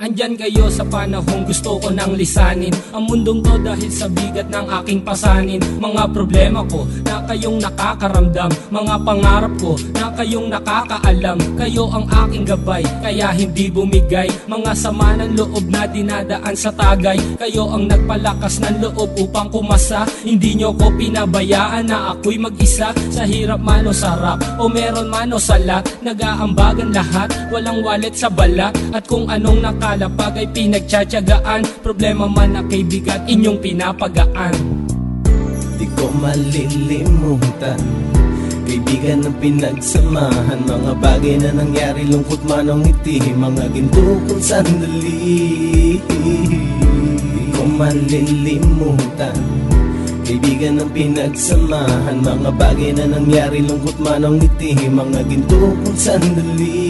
Andyan kayo sa panahong gusto ko nang lisanin ang mundong to dahil sa bigat ng aking pasanin. Mga problema ko na kayong nakakaramdam, mga pangarap ko na kayong nakakaalam. Kayo ang aking gabay, kaya hindi bumigay. Mga sama ng loob na dinadaan sa tagay, kayo ang nagpalakas ng loob upang kumasa. Hindi nyo ko pinabayaan na ako'y mag-isa. Sa hirap man o sarap, o meron man o salat, nag-aambagan lahat, walang walet sa balat. At kung anong nakalapag ay pinagtsatsagaan, problema man na kay bigat inyong pinapagaan. Di ko malilimutan, kaibigan ng pinagsamahan, mga bagay na nangyari, lungkot man o ngiti, mga ginto kong sandali. Di ko malilimutan, kaibigan ng pinagsamahan, mga bagay na nangyari, lungkot man o ngiti, mga ginto kong sandali.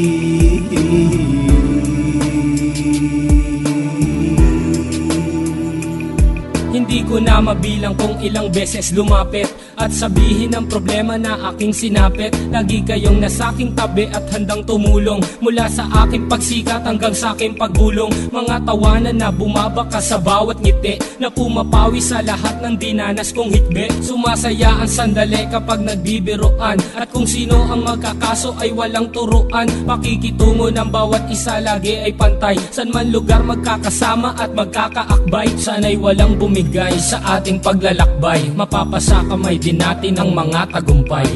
Hindi ko na mabilang kung ilang beses lumapit at sabihin ang problema na aking sinapit. Lagi kayong nasa aking tabi at handang tumulong, mula sa aking pagsikat hanggang sa aking paggulong. Mga tawanan na bumabaka sa bawat ngiti, na pumapawi sa lahat ng dinanas kong hitbe. Sumasaya ang sandali kapag nagbibiroan, at kung sino ang magkakaso ay walang turuan. Pakikitungo ng bawat isa lagi ay pantay, san man lugar magkakasama at magkakaakbay. Sana'y walang bumigay sa ating paglalakbay, mapapasa kamay din natin ang mga tagumpay.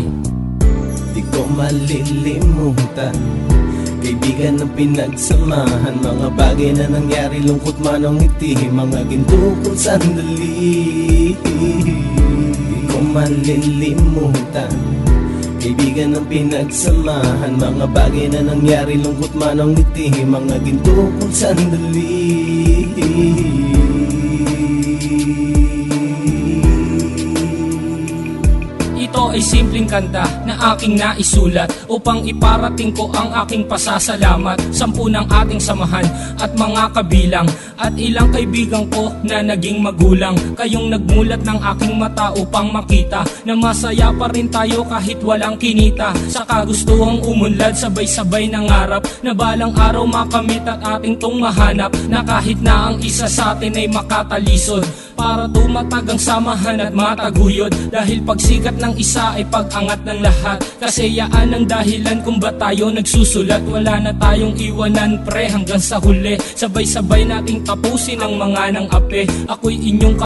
Di ko malilimutan, kaibigan ng pinagsamahan, mga bagay na nangyari, lungkot man o ngiti, mga ginto kong sandali. Di ko malilimutan, kaibigan ng pinagsamahan, mga bagay na nangyari, lungkot man o ngiti, mga ginto kong sandali. Ito ay simpleng kanta na aking naisulat upang iparating ko ang aking pasasalamat. 10 ng ating samahan at mga kabilang, at ilang kaibigan ko na naging magulang. Kayong nagmulat ng aking mata upang makita na masaya pa rin tayo kahit walang kinita. Sa kagustuhang umunlad, sabay-sabay nangarap na balang araw makamit at ating tong mahanap, na kahit na ang isa sa atin ay makatalisod, para tumatag ang samahan at mataguyod. Dahil pagsikat ng isa ay pag-angat ng lahat, kasi yaan ang dahilan kung ba tayo nagsusulat. Wala na tayong iwanan pre hanggang sa huli, sabay-sabay nating tapusin ang mga nang ape. Ako'y inyong